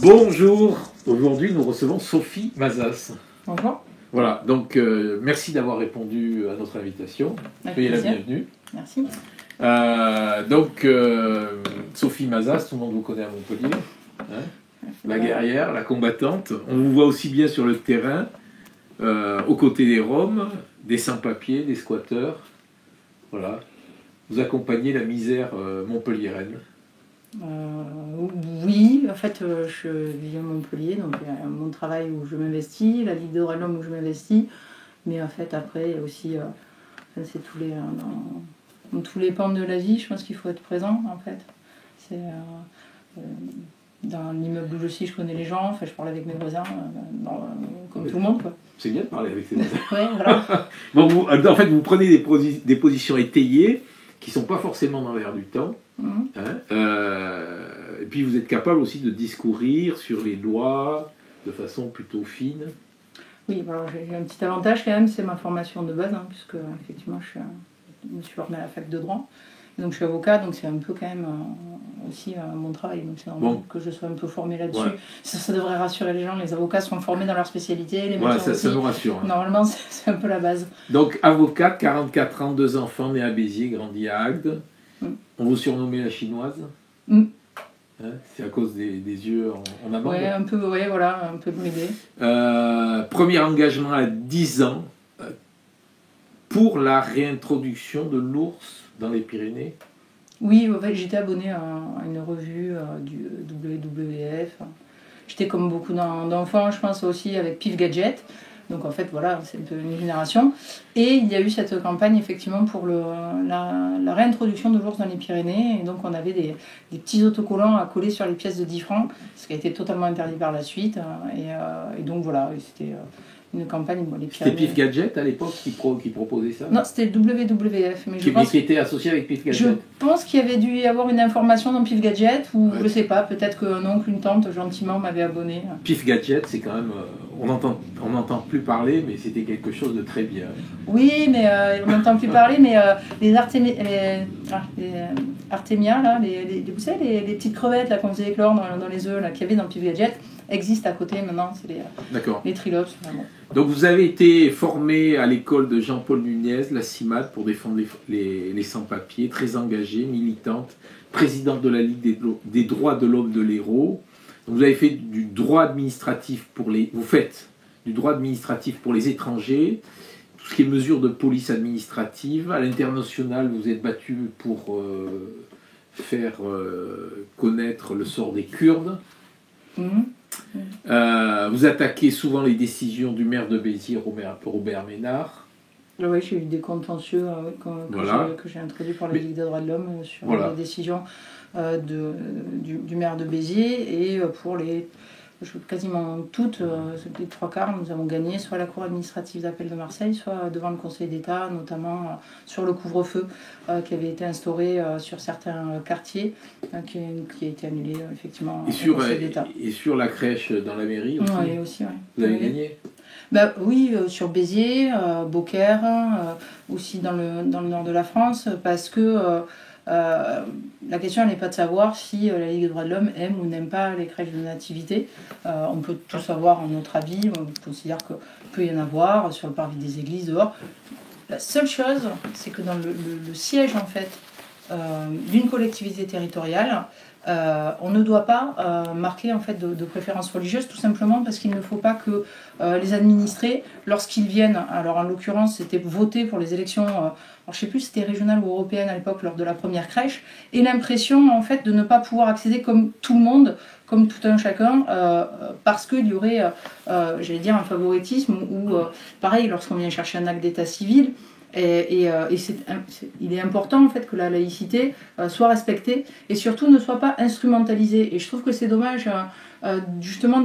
Bonjour, aujourd'hui nous recevons Sophie Mazas. Bonjour. Voilà, donc merci d'avoir répondu à notre invitation. Soyez la bienvenue. Merci. Sophie Mazas, tout le monde vous connaît à Montpellier. La guerrière, la combattante. On vous voit aussi bien sur le terrain, aux côtés des Roms, des sans-papiers, des squatteurs. Voilà. Vous accompagnez la misère montpelliéraine. Oui, en fait, je vis à Montpellier, donc il y a mon travail où je m'investis, la Ligue des droits de l'homme où je m'investis, mais en fait, après, il y a aussi, c'est dans tous les pans de la vie, je pense qu'il faut être présent, en fait. C'est, dans l'immeuble où je suis, je connais les gens, enfin, je parle avec mes voisins, comme tout le monde, quoi. C'est bien de parler avec ses voisins. Ouais, voilà. Bon, en fait, vous prenez des positions étayées, qui ne sont pas forcément dans l'air du temps. Et puis vous êtes capable aussi de discourir sur les lois de façon plutôt fine. Oui, alors j'ai un petit avantage quand même, c'est ma formation de base, puisque effectivement je me suis formée à la fac de droit. Et donc je suis avocat, donc c'est un peu quand même aussi mon travail, donc c'est normal que je sois un peu formée là-dessus. Ouais. Ça devrait rassurer les gens, les avocats sont formés dans leur spécialité, les médecins aussi. Ça nous rassure. Normalement c'est un peu la base. Donc avocat, 44 ans, 2 enfants, né à Béziers, grandi à Agde. On vous surnommait la chinoise. C'est à cause des yeux en amande. Oui, un peu, voilà, un peu de m'aider. Premier engagement à 10 ans pour la réintroduction de l'ours dans les Pyrénées. Oui, en fait, j'étais abonnée à une revue du WWF. J'étais comme beaucoup d'enfants, je pense aussi avec Pif Gadget. Donc en fait, voilà, c'est un peu une génération. Et il y a eu cette campagne effectivement pour la réintroduction de l'ours dans les Pyrénées. Et donc on avait des petits autocollants à coller sur les pièces de 10 francs, ce qui a été totalement interdit par la suite. Et donc voilà, c'était une campagne. Bon, c'était Pif Gadget à l'époque qui proposait ça? Non, c'était WWF. Mais qui était associé avec Pif Gadget. Je pense qu'il y avait dû y avoir une information dans Pif Gadget, ou je sais pas, peut-être qu'un oncle, une tante gentiment m'avait abonné. Pif Gadget, c'est quand même. On n'entend plus parler, mais c'était quelque chose de très bien. Oui, mais on n'entend plus parler, mais les Artemia, là, vous savez, les petites crevettes là, qu'on faisait éclore dans les œufs qu'il y avait dans Pif Gadget, existent à côté maintenant, c'est les Trilops. Vraiment. Donc vous avez été formé à l'école de Jean-Paul Nunez, la CIMAD, pour défendre les sans-papiers, très engagée, militante, présidente de la Ligue des droits de l'homme de l'Hérault. Vous avez fait du droit administratif vous faites du droit administratif pour les étrangers, tout ce qui est mesures de police administrative. À l'international, vous êtes battu pour faire connaître le sort des Kurdes. Vous attaquez souvent les décisions du maire de Béziers, Robert Ménard. Oui, j'ai eu des contentieux que j'ai introduits pour la Ligue des droits de l'homme sur les décisions du maire de Béziers, et pour quasiment toutes, les 3/4, nous avons gagné, soit à la Cour administrative d'appel de Marseille, soit devant le Conseil d'État, notamment sur le couvre-feu qui avait été instauré sur certains quartiers, qui a été annulé effectivement au Conseil d'État. Et sur la crèche dans la mairie aussi, oui, aussi, oui. Vous avez gagné? Oui, sur Béziers, Beaucaire, aussi dans le nord de la France, parce que la question n'est pas de savoir si la Ligue des droits de l'homme aime ou n'aime pas les crèches de nativité. On peut tous avoir notre avis, on considère qu'il peut y en avoir sur le parvis des églises, dehors. La seule chose, c'est que dans le siège en fait d'une collectivité territoriale, on ne doit pas marquer en fait de préférence religieuse, tout simplement parce qu'il ne faut pas que les administrés, lorsqu'ils viennent, alors en l'occurrence c'était voté pour les élections, alors je ne sais plus si c'était régionale ou européenne à l'époque lors de la première crèche, aient l'impression en fait de ne pas pouvoir accéder comme tout le monde, comme tout un chacun, parce qu'il y aurait, j'allais dire, un favoritisme, ou pareil, lorsqu'on vient chercher un acte d'état civil. Il est important en fait que la laïcité soit respectée et surtout ne soit pas instrumentalisée. Et je trouve que c'est dommage justement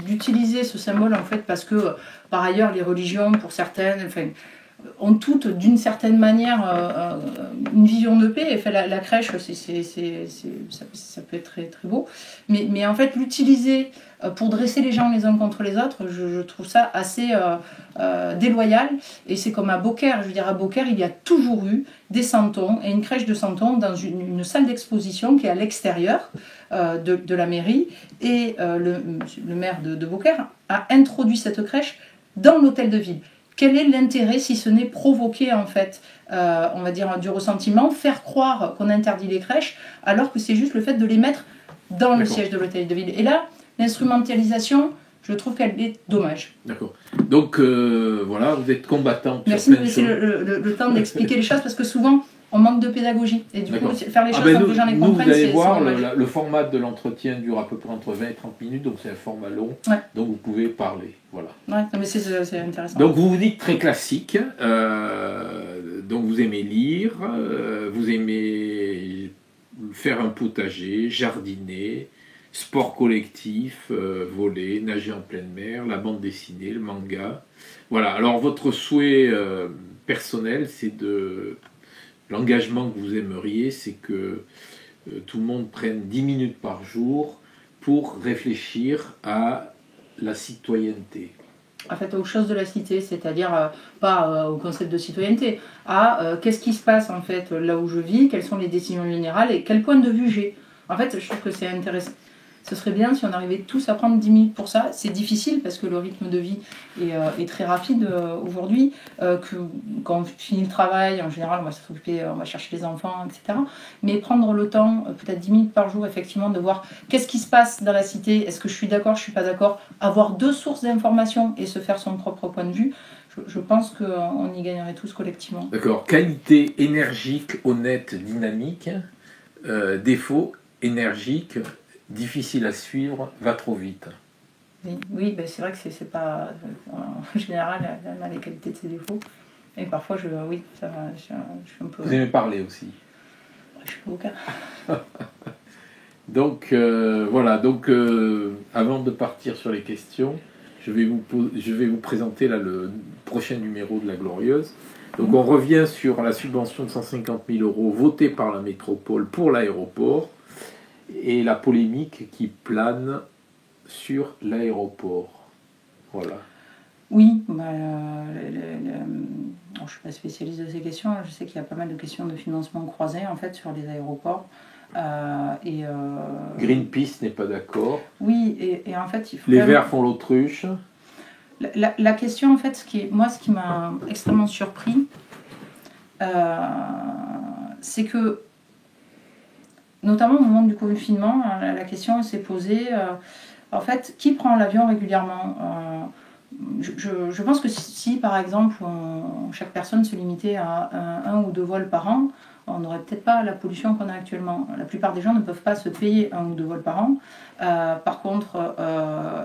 d'utiliser ce symbole en fait, parce que par ailleurs les religions, pour certaines, enfin, ont toutes d'une certaine manière une vision de paix. Enfin, la crèche, ça peut être très, très beau. Mais en fait, l'utiliser pour dresser les gens les uns contre les autres, je trouve ça assez déloyal. Et c'est comme à Beaucaire. Je veux dire, à Beaucaire, il y a toujours eu des santons et une crèche de santons dans une salle d'exposition qui est à l'extérieur de la mairie. Et le maire de Beaucaire a introduit cette crèche dans l'hôtel de ville. Quel est l'intérêt si ce n'est provoquer en fait, on va dire, du ressentiment, faire croire qu'on interdit les crèches alors que c'est juste le fait de les mettre dans le siège de l'hôtel de ville. Et là, l'instrumentalisation, je trouve qu'elle est dommage. D'accord. Donc voilà, vous êtes combattante. Merci de me laisser le temps d'expliquer les choses parce que souvent on manque de pédagogie et du coup faire les choses comme que les gens les comprennent. Vous allez voir, le format de l'entretien dure à peu près entre 20 et 30 minutes, donc c'est un format long, donc vous pouvez parler. Voilà. Ouais, mais c'est intéressant. Donc vous vous dites très classique, donc vous aimez lire, vous aimez faire un potager, jardiner, sport collectif, voler, nager en pleine mer, la bande dessinée, le manga. Voilà, alors votre souhait personnel, c'est de... L'engagement que vous aimeriez, c'est que tout le monde prenne 10 minutes par jour pour réfléchir à la citoyenneté. En fait, aux choses de la cité, c'est-à-dire pas au concept de citoyenneté, à qu'est-ce qui se passe en fait là où je vis, quelles sont les décisions générales et quel point de vue j'ai. En fait, je trouve que c'est intéressant. Ce serait bien si on arrivait tous à prendre 10 minutes pour ça. C'est difficile parce que le rythme de vie est très rapide aujourd'hui. Quand on finit le travail, en général, on va s'occuper, on va chercher les enfants, etc. Mais prendre le temps, peut-être 10 minutes par jour, effectivement, de voir qu'est-ce qui se passe dans la cité. Est-ce que je suis d'accord, je ne suis pas d'accord. Avoir 2 sources d'informations et se faire son propre point de vue. Je pense qu'on y gagnerait tous collectivement. D'accord. Qualité énergique, honnête, dynamique. Défaut énergique, difficile à suivre, va trop vite. Oui, ben c'est vrai que c'est pas... En général, elle a les qualités de ses défauts. Et parfois, je suis un peu... Vous aimez parler aussi. Je suis pas aucun. Donc, voilà. Donc, avant de partir sur les questions, je vais vous présenter là, le prochain numéro de La Glorieuse. Donc, on revient sur la subvention de 150 000 € votée par la métropole pour l'aéroport et la polémique qui plane sur l'aéroport. Voilà. Oui, bah, je ne suis pas spécialiste de ces questions. Je sais qu'il y a pas mal de questions de financement croisé en fait, sur les aéroports. Greenpeace n'est pas d'accord. Oui, et en fait, il faut... Les Verts font l'autruche. La question, en fait, ce qui m'a extrêmement surpris, c'est que, notamment au moment du confinement, la question s'est posée, en fait, qui prend l'avion régulièrement je pense que si, par exemple, chaque personne se limitait à un ou 2 vols par an, on n'aurait peut-être pas la pollution qu'on a actuellement. La plupart des gens ne peuvent pas se payer 1 ou 2 vols par an. Par contre,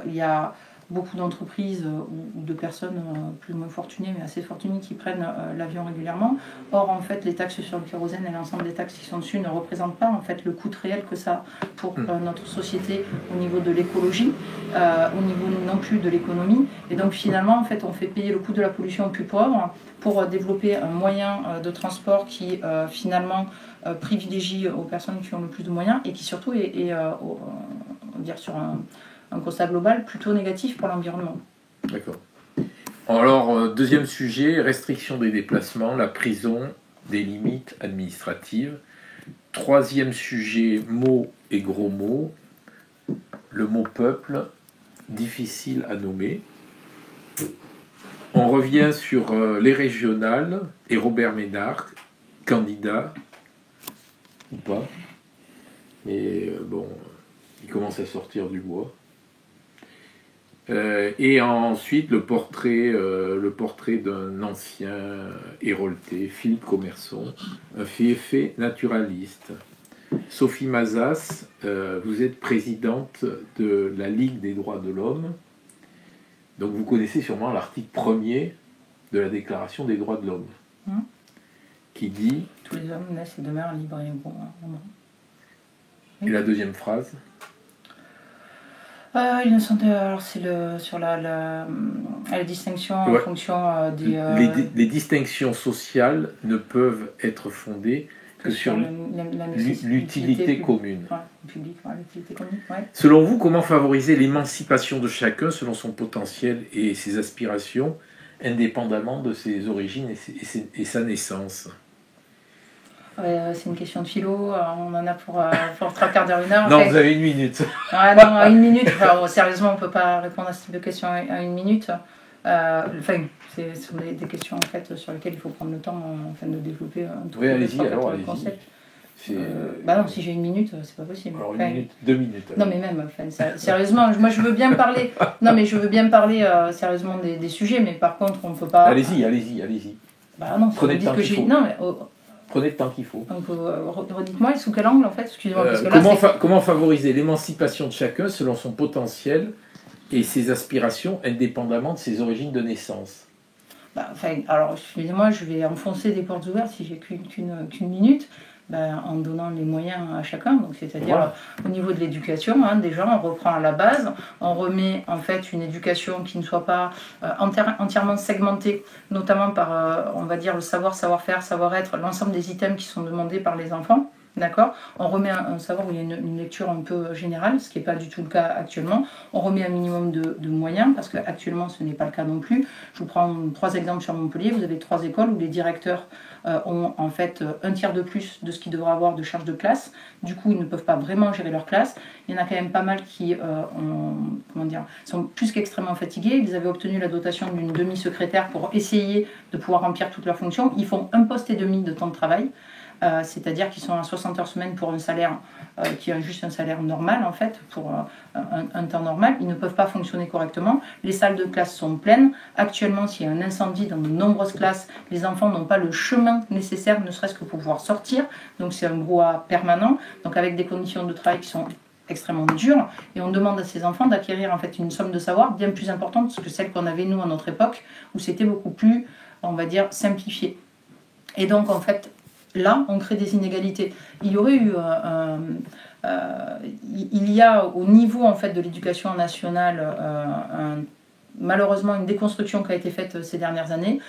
il y a beaucoup d'entreprises ou de personnes plus ou moins fortunées, mais assez fortunées, qui prennent l'avion régulièrement. Or, en fait, les taxes sur le kérosène et l'ensemble des taxes qui sont dessus ne représentent pas en fait le coût réel que ça a pour notre société au niveau de l'écologie, au niveau non plus de l'économie. Et donc, finalement, en fait, on fait payer le coût de la pollution aux plus pauvres pour développer un moyen de transport qui, finalement, privilégie aux personnes qui ont le plus de moyens et qui, surtout, est on va dire sur un constat global plutôt négatif pour l'environnement. D'accord. Alors, deuxième sujet, restriction des déplacements, la prison, des limites administratives. Troisième sujet, mots et gros mots. Le mot peuple, difficile à nommer. On revient sur les régionales et Robert Ménard, candidat, ou pas. Mais bon, il commence à sortir du bois. Et ensuite le portrait d'un ancien hérolté, Philippe Commerson, un fait naturaliste. Sophie Mazas, vous êtes présidente de la Ligue des droits de l'homme. Donc vous connaissez sûrement l'article 1er de la Déclaration des droits de l'homme, qui dit... Tous les hommes naissent et demeurent libres et égaux. Et la deuxième phrase? Ils ne sont, alors c'est sur la distinction en Ouais. fonction des... Les distinctions sociales ne peuvent être fondées que sur l'utilité commune. Ouais, public, ouais, l'utilité commune, ouais. Selon vous, comment favoriser l'émancipation de chacun selon son potentiel et ses aspirations, indépendamment de ses origines et sa naissance? C'est une question de philo, on en a pour 3/4 d'heure, 1 heure. Non, vous avez 1 minute. Ah non, à 1 minute, enfin, sérieusement, on ne peut pas répondre à ce type de questions à 1 minute. Enfin, ce sont des questions en fait, sur lesquelles il faut prendre le temps afin de développer un tout petit concept. Bah non, si j'ai 1 minute, c'est pas possible. Alors 1 minute, 2 minutes. Non mais même, sérieusement, moi je veux bien parler. Non mais je veux bien parler sérieusement des sujets, mais par contre on peut pas. Allez-y. Bah non, prenez le temps qu'il faut. Non mais prenez le temps qu'il faut. Donc redites-moi, sous quel angle en fait, excusez-moi. Parce que comment favoriser l'émancipation de chacun selon son potentiel et ses aspirations, indépendamment de ses origines de naissance? Alors excusez-moi, je vais enfoncer des portes ouvertes si j'ai qu'une minute. En donnant les moyens à chacun, donc c'est-à-dire au niveau de l'éducation, déjà on reprend à la base, on remet en fait une éducation qui ne soit pas entièrement segmentée, notamment par, on va dire, le savoir-faire, savoir-être, l'ensemble des items qui sont demandés par les enfants. D'accord. On remet un savoir où il y a une lecture un peu générale, ce qui n'est pas du tout le cas actuellement. On remet un minimum de moyens, parce qu'actuellement ce n'est pas le cas non plus. Je vous prends 3 exemples sur Montpellier. Vous avez 3 écoles où les directeurs ont en fait 1/3 de plus de ce qu'ils devraient avoir de charge de classe. Du coup, ils ne peuvent pas vraiment gérer leur classe. Il y en a quand même pas mal qui sont plus qu'extrêmement fatigués. Ils avaient obtenu la dotation d'une demi-secrétaire pour essayer de pouvoir remplir toutes leurs fonctions. Ils font 1,5 poste de temps de travail. C'est-à-dire qu'ils sont à 60 heures semaine pour un salaire qui est juste un salaire normal en fait, pour un temps normal. Ils ne peuvent pas fonctionner correctement. Les salles de classe sont pleines. Actuellement, s'il y a un incendie dans de nombreuses classes, les enfants n'ont pas le chemin nécessaire, ne serait-ce que pour pouvoir sortir. Donc c'est un brouhaha permanent, donc avec des conditions de travail qui sont extrêmement dures, et on demande à ces enfants d'acquérir en fait une somme de savoir bien plus importante que celle qu'on avait nous à notre époque, où c'était beaucoup plus, on va dire, simplifié. Et donc en fait, là, on crée des inégalités. Il y aurait eu il y a au niveau en fait de l'éducation nationale malheureusement une déconstruction qui a été faite ces dernières années.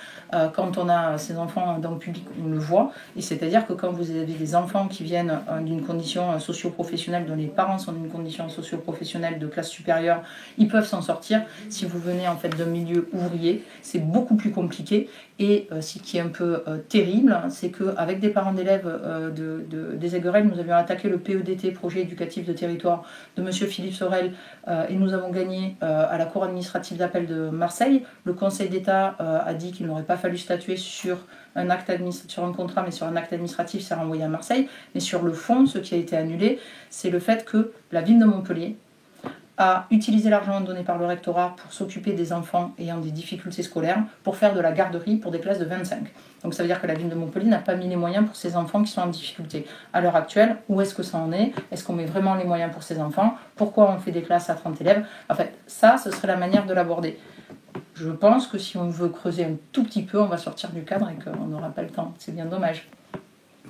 Quand on a ces enfants dans le public, on le voit. Et c'est-à-dire que quand vous avez des enfants qui viennent d'une condition socio-professionnelle, dont les parents sont d'une condition socio-professionnelle de classe supérieure, ils peuvent s'en sortir. Si vous venez en fait d'un milieu ouvrier, c'est beaucoup plus compliqué. Et ce qui est un peu terrible, c'est qu'avec des parents d'élèves des Aiguerelles, nous avions attaqué le PEDT, projet éducatif de territoire, de M. Philippe Sorel, et nous avons gagné à la Cour administrative d'appel de Marseille. Le Conseil d'État a dit qu'il n'aurait pas fallu statuer sur un contrat, mais sur un acte administratif, c'est renvoyé à Marseille. Mais sur le fond, ce qui a été annulé, c'est le fait que la ville de Montpellier a utilisé l'argent donné par le rectorat pour s'occuper des enfants ayant des difficultés scolaires, pour faire de la garderie pour des classes de 25. Donc ça veut dire que la ville de Montpellier n'a pas mis les moyens pour ces enfants qui sont en difficulté. À l'heure actuelle, où est-ce que ça en est? Est-ce qu'on met vraiment les moyens pour ces enfants? Pourquoi on fait des classes à 30 élèves? En fait, ça, ce serait la manière de l'aborder. Je pense que si on veut creuser un tout petit peu, on va sortir du cadre et qu'on n'aura pas le temps. C'est bien dommage.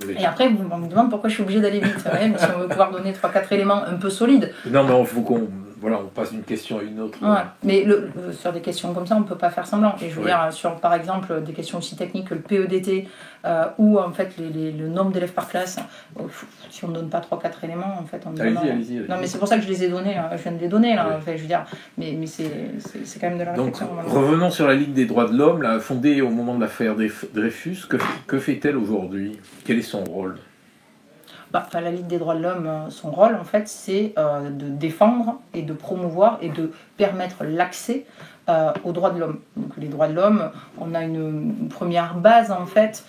Oui. Et après, on me demande pourquoi je suis obligée d'aller vite. Ouais, mais si on veut pouvoir donner 3-4 éléments un peu solides. Non, mais il faut qu'on on passe d'une question à une autre. Ouais, mais sur des questions comme ça, on ne peut pas faire semblant. Et je veux dire, sur par exemple des questions aussi techniques que le PEDT, ou en fait le nombre d'élèves par classe, si on ne donne pas 3-4 éléments, en fait, on donne. Allez-y. Non, mais c'est pour ça que je les ai donnés, je viens de les donner, là. Enfin, je veux dire, mais c'est quand même de la réflexion. Donc, revenons sur la Ligue des droits de l'homme, fondée au moment de l'affaire Dreyfus. Que fait-elle aujourd'hui? Quel est son rôle? La Ligue des droits de l'homme, son rôle, en fait, c'est de défendre et de promouvoir et de permettre l'accès aux droits de l'homme. Donc, les droits de l'homme, on a une première base, en fait,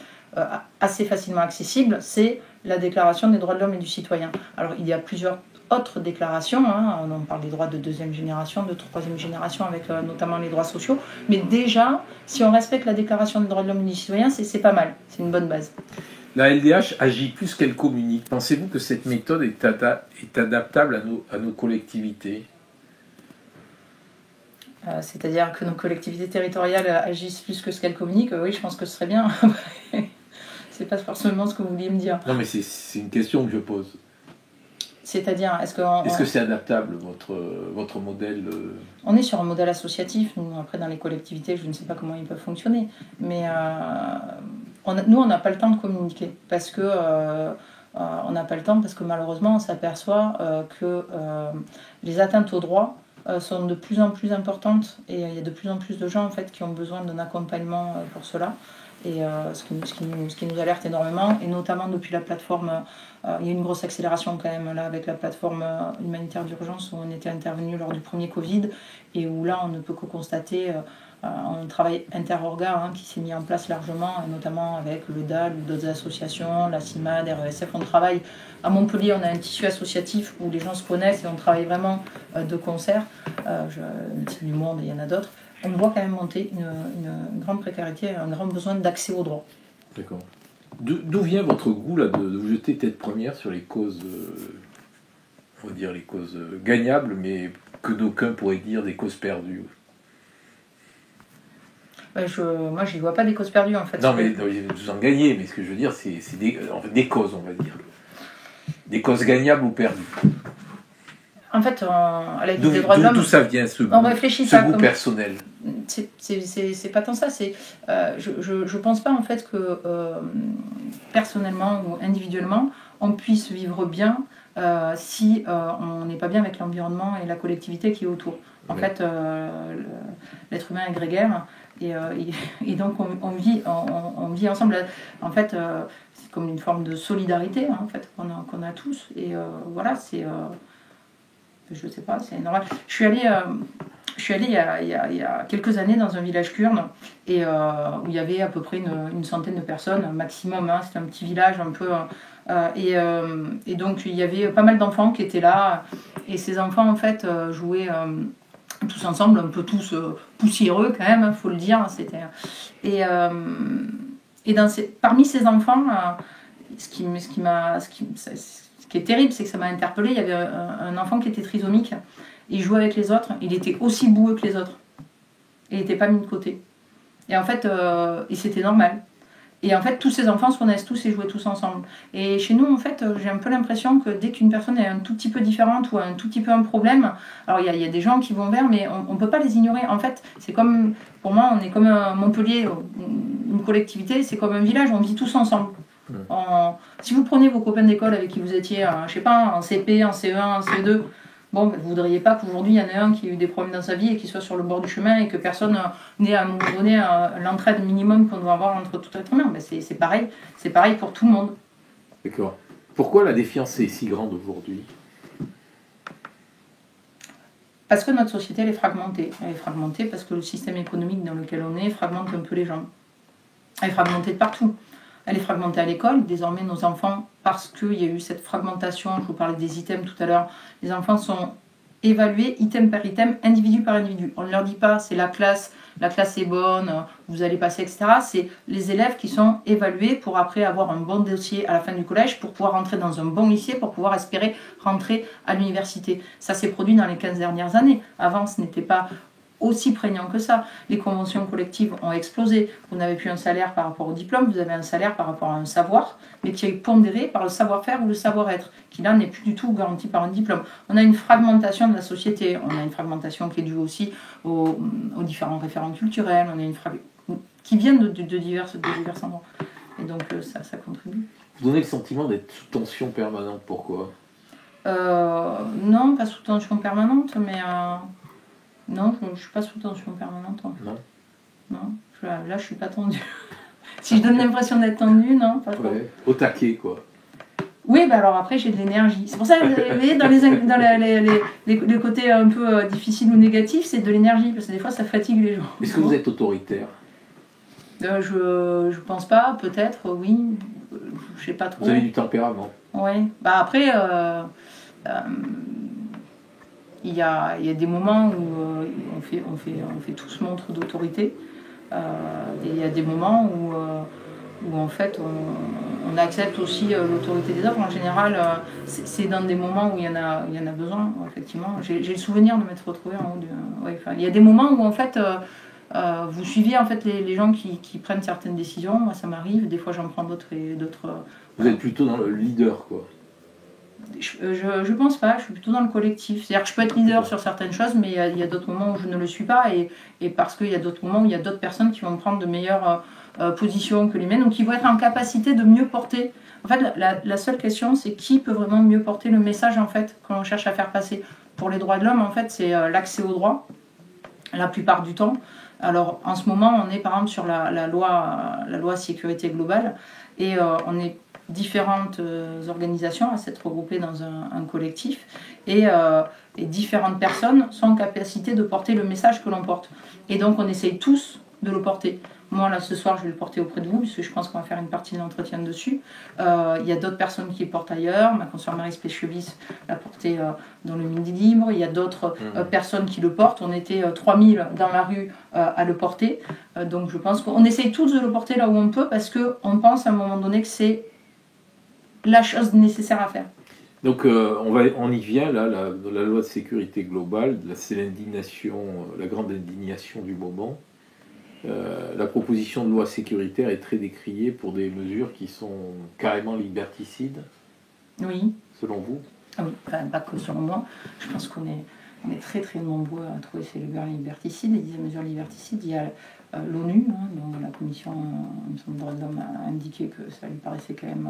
assez facilement accessible, c'est la Déclaration des droits de l'homme et du citoyen. Alors, il y a plusieurs autres déclarations, on parle des droits de 2e génération, de 3e génération, avec notamment les droits sociaux, mais déjà, si on respecte la Déclaration des droits de l'homme et du citoyen, c'est pas mal, c'est une bonne base. La LDH agit plus qu'elle communique. Pensez-vous que cette méthode est adaptable à nos collectivités? C'est-à-dire que nos collectivités territoriales agissent plus que ce qu'elles communiquent? Oui, je pense que ce serait bien. C'est pas forcément ce que vous vouliez me dire. Non, mais c'est une question que je pose. C'est-à-dire, est-ce que c'est adaptable, votre modèle On est sur un modèle associatif. Nous, après, dans les collectivités, je ne sais pas comment ils peuvent fonctionner. Mais nous, on n'a pas le temps de communiquer. Parce que on n'a pas le temps, parce que malheureusement, on s'aperçoit que les atteintes aux droits sont de plus en plus importantes. Et il y a de plus en plus de gens, en fait, qui ont besoin d'un accompagnement pour cela. Et ce qui nous alerte énormément, et notamment depuis la plateforme, il y a une grosse accélération quand même là avec la plateforme humanitaire d'urgence où on était intervenu lors du premier Covid, et où là on ne peut que constater un travail interorga qui s'est mis en place largement, et notamment avec le DAL ou d'autres associations, la CIMAD, RESF. On travaille à Montpellier, on a un tissu associatif où les gens se connaissent et on travaille vraiment de concert. C'est du monde, il y en a d'autres. On voit quand même monter une grande précarité, un grand besoin d'accès aux droits. D'accord. D'où vient votre goût là, de vous jeter tête première sur les causes, on va dire les causes gagnables, mais que d'aucuns pourraient dire des causes perdues? Moi, je n'y vois pas des causes perdues en fait. Non, mais vous en gagnez, mais ce que je veux dire, c'est des causes, on va dire. Des causes gagnables ou perdues. En fait, à la Ligue des droits de l'homme, d'où ça vient ce goût personnel? C'est pas tant ça. Je pense pas en fait que personnellement ou individuellement, on puisse vivre bien si on n'est pas bien avec l'environnement et la collectivité qui est autour. En fait, l'être humain est grégaire et donc on vit ensemble. En fait, c'est comme une forme de solidarité en fait qu'on a tous. Et voilà, c'est je sais pas, c'est normal. Je suis allée il y a quelques années dans un village kurde et où il y avait à peu près une centaine de personnes, maximum. C'était un petit village un peu. Et donc il y avait pas mal d'enfants qui étaient là. Et ces enfants en fait jouaient tous ensemble, un peu tous poussiéreux quand même, faut le dire. Parmi ces enfants, ce qui est terrible, c'est que ça m'a interpellée. Il y avait un enfant qui était trisomique. Il jouait avec les autres. Il était aussi boueux que les autres. Il n'était pas mis de côté. Et en fait, c'était normal. Et en fait, tous ces enfants se connaissent tous et jouaient tous ensemble. Et chez nous, en fait, j'ai un peu l'impression que dès qu'une personne est un tout petit peu différente ou un tout petit peu un problème, alors il y a des gens qui vont vers, mais on ne peut pas les ignorer. En fait, c'est comme, pour moi, on est comme un Montpellier, une collectivité, c'est comme un village, on vit tous ensemble. Si vous prenez vos copains d'école avec qui vous étiez, je sais pas, en CP, en CE1, en CE2, bon, vous ne voudriez pas qu'aujourd'hui il y en ait un qui ait eu des problèmes dans sa vie et qui soit sur le bord du chemin et que personne n'ait à un moment donné l'entraide minimum qu'on doit avoir entre tout être humain. Ben c'est pareil pour tout le monde. D'accord. Pourquoi la défiance est si grande aujourd'hui? Parce que notre société elle est fragmentée. Elle est fragmentée parce que le système économique dans lequel on est fragmente un peu les gens. Elle est fragmentée de partout. Elle est fragmentée à l'école. Désormais, nos enfants, parce qu'il y a eu cette fragmentation, je vous parlais des items tout à l'heure, les enfants sont évalués item par item, individu par individu. On ne leur dit pas c'est la classe est bonne, vous allez passer, etc. C'est les élèves qui sont évalués pour après avoir un bon dossier à la fin du collège, pour pouvoir rentrer dans un bon lycée, pour pouvoir espérer rentrer à l'université. Ça s'est produit dans les 15 dernières années. Avant, ce n'était pas aussi prégnant que ça. Les conventions collectives ont explosé. Vous n'avez plus un salaire par rapport au diplôme, vous avez un salaire par rapport à un savoir, mais qui est pondéré par le savoir-faire ou le savoir-être, qui là n'est plus du tout garanti par un diplôme. On a une fragmentation de la société, on a une fragmentation qui est due aussi aux différents référents culturels, on a une qui viennent de divers endroits. Et donc ça contribue. Vous donnez le sentiment d'être sous tension permanente, pourquoi? Non, pas sous tension permanente, mais... Non, je ne suis pas sous tension permanente. Non. Là, je suis pas tendue. Si je donne l'impression d'être tendue, non, pas trop. Ouais, au taquet, quoi. Oui, bah alors après, j'ai de l'énergie. C'est pour ça que vous voyez, dans les côtés un peu difficiles ou négatifs, c'est de l'énergie, parce que des fois, ça fatigue les gens. Est-ce que vous êtes autoritaire? Je pense pas, peut-être, oui. Je sais pas trop. Vous avez du tempérament? Oui. Bah après... Il y a des moments où on fait tous montre d'autorité. Et il y a des moments où en fait on accepte aussi l'autorité des autres. En général, c'est dans des moments où il y en a besoin, effectivement. J'ai le souvenir de m'être retrouvée en haut de... il y a des moments où en fait vous suivez en fait les gens qui prennent certaines décisions. Moi ça m'arrive, des fois j'en prends d'autres et d'autres. Vous êtes plutôt dans le leader, quoi. Je pense pas, je suis plutôt dans le collectif. C'est-à-dire que je peux être leader sur certaines choses, mais il y a d'autres moments où je ne le suis pas, et parce qu'il y a d'autres moments où il y a d'autres personnes qui vont prendre de meilleures positions que les miennes, donc qui vont être en capacité de mieux porter. En fait, la seule question, c'est qui peut vraiment mieux porter le message en fait qu'on cherche à faire passer. Pour les droits de l'homme, en fait, c'est l'accès aux droits, la plupart du temps. Alors, en ce moment, on est par exemple sur la loi sécurité globale, et on est différentes organisations à s'être regroupées dans un collectif, et différentes personnes sont en capacité de porter le message que l'on porte. Et donc, on essaye tous de le porter. Moi, là, ce soir, je vais le porter auprès de vous, puisque je pense qu'on va faire une partie de l'entretien dessus. Il y a d'autres personnes qui le portent ailleurs. Ma consoeur Marie Spéchevis l'a porté dans le Midi Libre. Il y a d'autres personnes qui le portent. On était 3000 dans la rue à le porter. Donc, je pense qu'on essaye tous de le porter là où on peut, parce qu'on pense à un moment donné que c'est la chose nécessaire à faire. Donc on y vient là, la loi de sécurité globale, c'est l'indignation, la grande indignation du moment. La proposition de loi sécuritaire est très décriée pour des mesures qui sont carrément liberticides. Oui. Selon vous? Ah oui, enfin, pas que selon moi. Je pense qu'on est très très nombreux à trouver ces mesures liberticides. Et des mesures liberticides, il y a l'ONU, dont la commission des droits de l'homme a indiqué que ça lui paraissait quand même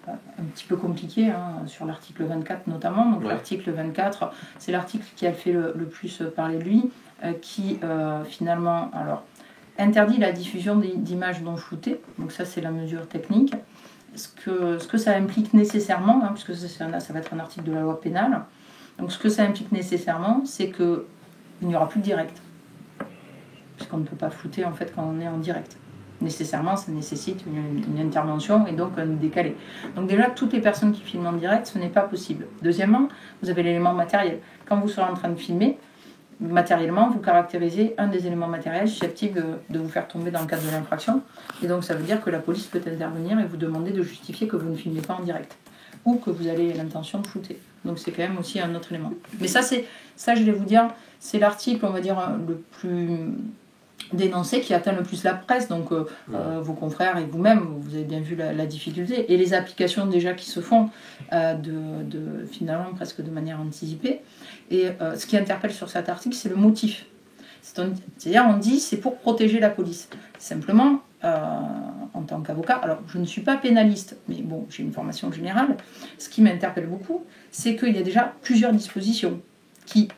un petit peu compliqué, sur l'article 24 notamment. Donc l'article 24, c'est l'article qui a fait le plus parler de lui, qui finalement interdit la diffusion d'images non floutées. Donc ça, c'est la mesure technique. Ce que ça implique nécessairement, puisque ça va être un article de la loi pénale, donc ce que ça implique nécessairement, c'est qu'il n'y aura plus de direct. Puisqu'on ne peut pas flouter en fait quand on est en direct. Nécessairement, ça nécessite une intervention et donc un décalé. Donc déjà, toutes les personnes qui filment en direct, ce n'est pas possible. Deuxièmement, vous avez l'élément matériel. Quand vous serez en train de filmer, matériellement, vous caractérisez un des éléments matériels susceptibles de vous faire tomber dans le cadre de l'infraction. Et donc ça veut dire que la police peut intervenir et vous demander de justifier que vous ne filmez pas en direct, ou que vous avez l'intention de flouter. Donc c'est quand même aussi un autre élément. Mais ça, je vais vous dire, c'est l'article, on va dire, le plus dénoncé, qui atteint le plus la presse. Donc vos confrères et vous-même, vous avez bien vu la difficulté. Et les applications déjà qui se font finalement presque de manière anticipée. Et ce qui interpelle sur cet article, c'est le motif. C'est-à-dire, on dit, c'est pour protéger la police. Simplement, en tant qu'avocat, alors je ne suis pas pénaliste, mais bon, j'ai une formation générale. Ce qui m'interpelle beaucoup, c'est qu'il y a déjà plusieurs dispositions qui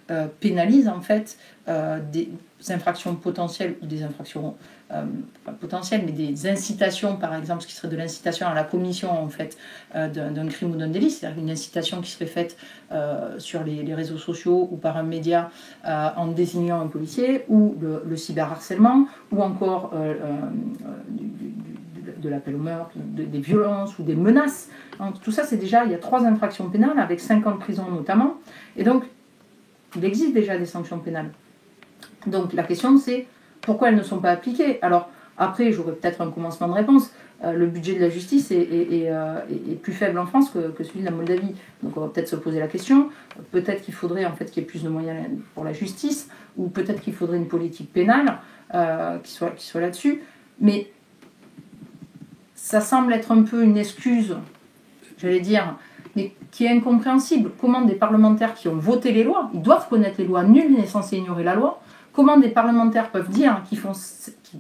pénalisent en fait des infractions potentielles ou des infractions pas potentielles, mais des incitations, par exemple, ce qui serait de l'incitation à la commission en fait d'un crime ou d'un délit, c'est-à-dire une incitation qui serait faite sur les réseaux sociaux ou par un média en désignant un policier, ou le cyberharcèlement, ou encore de l'appel au meurtre, des violences ou des menaces. Donc, tout ça, c'est déjà, il y a 3 infractions pénales avec 5 ans de prison notamment, et donc il existe déjà des sanctions pénales. Donc la question, c'est pourquoi elles ne sont pas appliquées. Alors après, j'aurais peut-être un commencement de réponse. Le budget de la justice est plus faible en France que celui de la Moldavie. Donc on va peut-être se poser la question. Peut-être qu'il faudrait en fait qu'il y ait plus de moyens pour la justice, ou peut-être qu'il faudrait une politique pénale qui soit là-dessus. Mais ça semble être un peu une excuse, j'allais dire, mais qui est incompréhensible. Comment des parlementaires qui ont voté les lois, ils doivent connaître les lois, nul n'est censé ignorer la loi, comment des parlementaires peuvent dire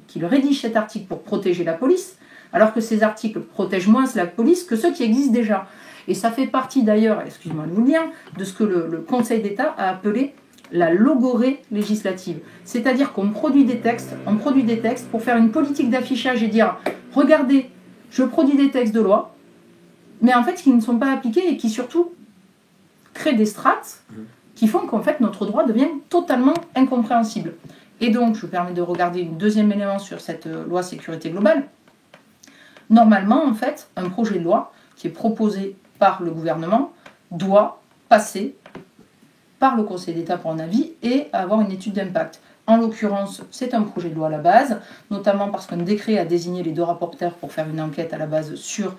qu'ils rédigent cet article pour protéger la police, alors que ces articles protègent moins la police que ceux qui existent déjà. Et ça fait partie d'ailleurs, excusez-moi de vous le dire, de ce que le Conseil d'État a appelé la logorée législative. C'est-à-dire qu'on produit des textes pour faire une politique d'affichage et dire « Regardez, je produis des textes de loi », mais en fait qui ne sont pas appliqués et qui surtout créent des strates qui font qu'en fait notre droit devient totalement incompréhensible. Et donc, je vous permets de regarder un deuxième élément sur cette loi sécurité globale. Normalement, en fait, un projet de loi qui est proposé par le gouvernement doit passer par le Conseil d'État pour un avis et avoir une étude d'impact. En l'occurrence, c'est un projet de loi à la base, notamment parce qu'un décret a désigné les 2 rapporteurs pour faire une enquête à la base sur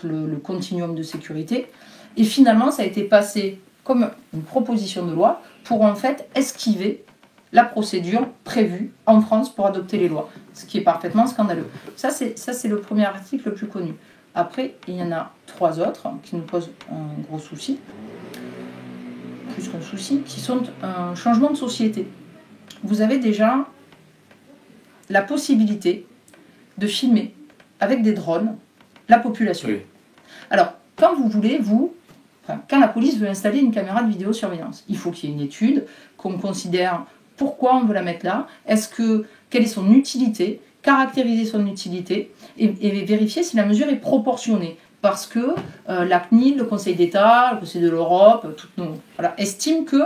le continuum de sécurité. Et finalement, ça a été passé comme une proposition de loi pour en fait esquiver la procédure prévue en France pour adopter les lois, ce qui est parfaitement scandaleux. Ça, c'est le premier article le plus connu. Après, il y en a 3 autres qui nous posent un gros souci, plus qu'un souci, qui sont un changement de société. Vous avez déjà la possibilité de filmer avec des drones la population. Oui. Alors, quand vous voulez, quand la police veut installer une caméra de vidéosurveillance, il faut qu'il y ait une étude, qu'on considère pourquoi on veut la mettre là, quelle est son utilité, caractériser son utilité et vérifier si la mesure est proportionnée. Parce que la CNIL, le Conseil d'État, le Conseil de l'Europe, estiment que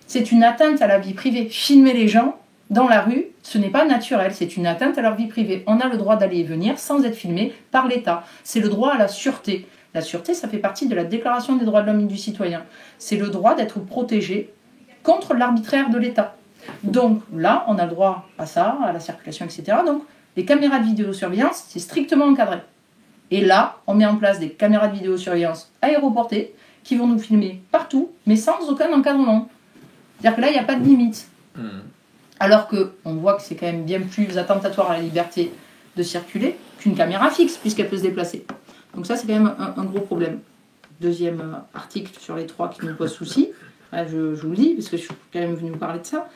c'est une atteinte à la vie privée. Filmer les gens dans la rue, ce n'est pas naturel, c'est une atteinte à leur vie privée. On a le droit d'aller et venir sans être filmé par l'État. C'est le droit à la sûreté. La sûreté, ça fait partie de la Déclaration des droits de l'homme et du citoyen. C'est le droit d'être protégé contre l'arbitraire de l'État. Donc là, on a le droit à ça, à la circulation, etc. Donc les caméras de vidéosurveillance, c'est strictement encadré. Et là, on met en place des caméras de vidéosurveillance aéroportées qui vont nous filmer partout, mais sans aucun encadrement. C'est-à-dire que là, il n'y a pas de limite. Alors qu'on voit que c'est quand même bien plus attentatoire à la liberté de circuler qu'une caméra fixe, puisqu'elle peut se déplacer. Donc ça, c'est quand même un gros problème. Deuxième article sur les 3 qui nous pose souci, je vous le dis, parce que je suis quand même venu vous parler de ça,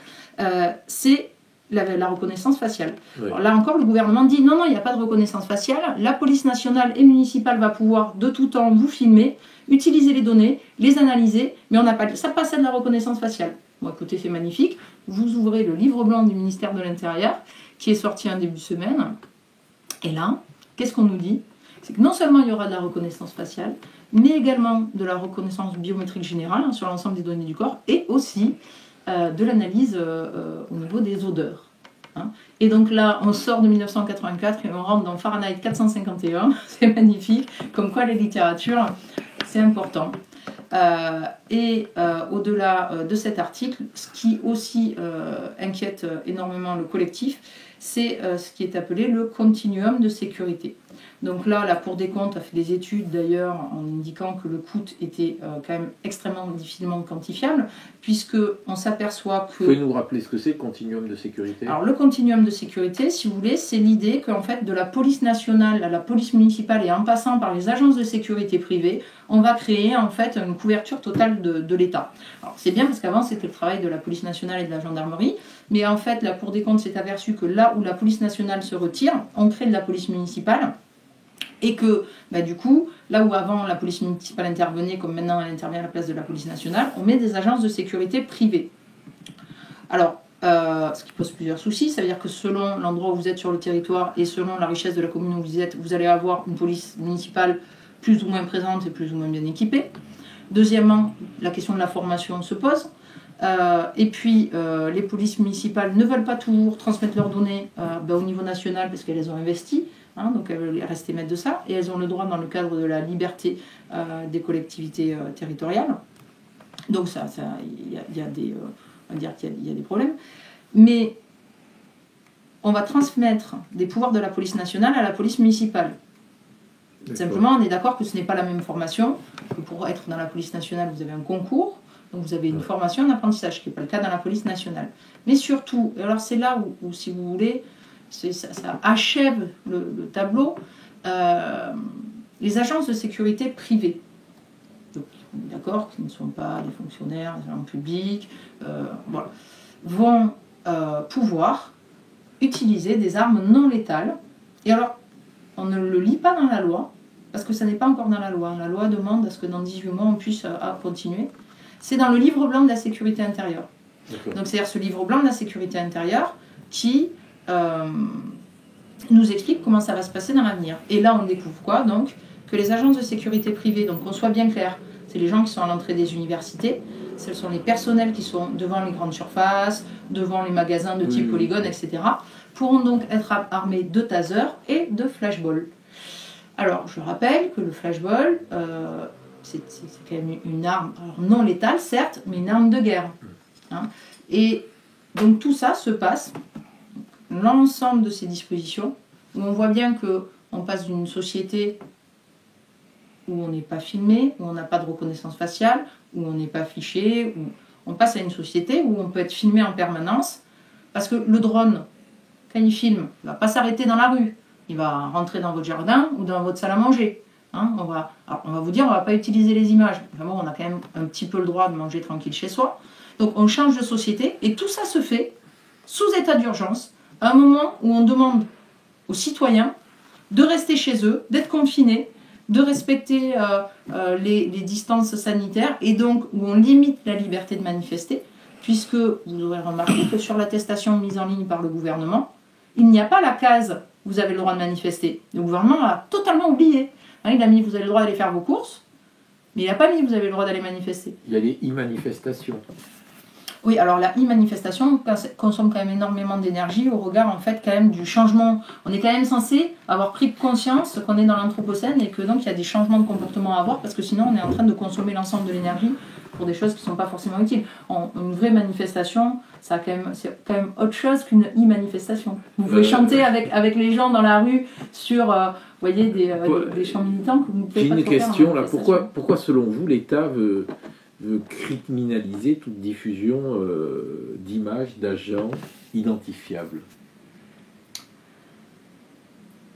c'est la reconnaissance faciale. Oui. Alors là encore, le gouvernement dit non, il n'y a pas de reconnaissance faciale. La police nationale et municipale va pouvoir de tout temps vous filmer, utiliser les données, les analyser, mais on n'a pas ça passe à de la reconnaissance faciale. Bon, écoutez, c'est magnifique. Vous ouvrez le livre blanc du ministère de l'Intérieur, qui est sorti en début de semaine, et là, qu'est-ce qu'on nous dit ? C'est que non seulement il y aura de la reconnaissance faciale, mais également de la reconnaissance biométrique générale sur l'ensemble des données du corps, et aussi de l'analyse au niveau des odeurs. Et donc là, on sort de 1984 et on rentre dans Fahrenheit 451. C'est magnifique, comme quoi la littérature, c'est important. Au-delà de cet article, ce qui aussi inquiète énormément le collectif, c'est ce qui est appelé le continuum de sécurité. Donc là, la Cour des comptes a fait des études d'ailleurs en indiquant que le coût était quand même extrêmement difficilement quantifiable, puisqu'on s'aperçoit que... Vous pouvez nous rappeler ce que c'est, continuum de sécurité ? Alors le continuum de sécurité, si vous voulez, c'est l'idée qu'en fait, de la police nationale à la police municipale et en passant par les agences de sécurité privées, on va créer en fait une couverture totale de l'État. Alors c'est bien parce qu'avant c'était le travail de la police nationale et de la gendarmerie, mais en fait la Cour des comptes s'est aperçue que là où la police nationale se retire, on crée de la police municipale. Et que, du coup, là où avant la police municipale intervenait, comme maintenant elle intervient à la place de la police nationale, on met des agences de sécurité privées. Alors, ce qui pose plusieurs soucis, ça veut dire que selon l'endroit où vous êtes sur le territoire et selon la richesse de la commune où vous êtes, vous allez avoir une police municipale plus ou moins présente et plus ou moins bien équipée. Deuxièmement, la question de la formation se pose. Et puis, les polices municipales ne veulent pas toujours transmettre leurs données au niveau national parce qu'elles ont investi. Donc elles veulent rester maîtres de ça, et elles ont le droit dans le cadre de la liberté des collectivités territoriales. Donc il y a des, on va dire qu'il y a des problèmes. Mais on va transmettre des pouvoirs de la police nationale à la police municipale. Simplement, on est d'accord que ce n'est pas la même formation, que pour être dans la police nationale, vous avez un concours, donc vous avez une formation, un apprentissage, ce qui n'est pas le cas dans la police nationale. Mais surtout, et alors c'est là où si vous voulez, ça achève le tableau, les agences de sécurité privées, donc, d'accord, qui ne sont pas des fonctionnaires, des agents publics, vont pouvoir utiliser des armes non létales. Et alors, on ne le lit pas dans la loi, parce que ça n'est pas encore dans la loi. La loi demande à ce que dans 18 mois, on puisse continuer. C'est dans le livre blanc de la sécurité intérieure. Donc, c'est-à-dire ce livre blanc de la sécurité intérieure qui nous explique comment ça va se passer dans l'avenir. Et là, on découvre quoi, donc ? Que les agences de sécurité privées, donc qu'on soit bien clair, c'est les gens qui sont à l'entrée des universités, ce sont les personnels qui sont devant les grandes surfaces, devant les magasins de type Polygone, etc., pourront donc être armés de tasers et de flashballs. Alors, je rappelle que le flashball, c'est quand même une arme, alors non létale, certes, mais une arme de guerre. Et donc tout ça se passe, l'ensemble de ces dispositions, où on voit bien qu'on passe d'une société où on n'est pas filmé, où on n'a pas de reconnaissance faciale, où on n'est pas fiché, où on passe à une société où on peut être filmé en permanence, parce que le drone, quand il filme, il ne va pas s'arrêter dans la rue. il va rentrer dans votre jardin ou dans votre salle à manger. Hein, on va vous dire, on ne va pas utiliser les images. Enfin bon, on a quand même un petit peu le droit de manger tranquille chez soi. Donc on change de société et tout ça se fait sous état d'urgence, à un moment où on demande aux citoyens de rester chez eux, d'être confinés, de respecter les distances sanitaires et donc où on limite la liberté de manifester, puisque vous aurez remarqué que sur l'attestation mise en ligne par le gouvernement, il n'y a pas la case « vous avez le droit de manifester ». Le gouvernement a totalement oublié. Il a mis « vous avez le droit d'aller faire vos courses », mais il n'a pas mis « vous avez le droit d'aller manifester ». Il y a les e-manifestations. Oui, alors la e-manifestation consomme quand même énormément d'énergie au regard en fait quand même du changement. On est quand même censé avoir pris conscience qu'on est dans l'anthropocène et que donc il y a des changements de comportement à avoir parce que sinon on est en train de consommer l'ensemble de l'énergie pour des choses qui ne sont pas forcément utiles. Une vraie manifestation, c'est quand même autre chose qu'une e-manifestation. Vous pouvez chanter avec les gens dans la rue sur vous voyez, des chants militants que vous ne pouvez pas. J'ai une question là, pourquoi selon vous l'État veut criminaliser toute diffusion d'images d'agents identifiables?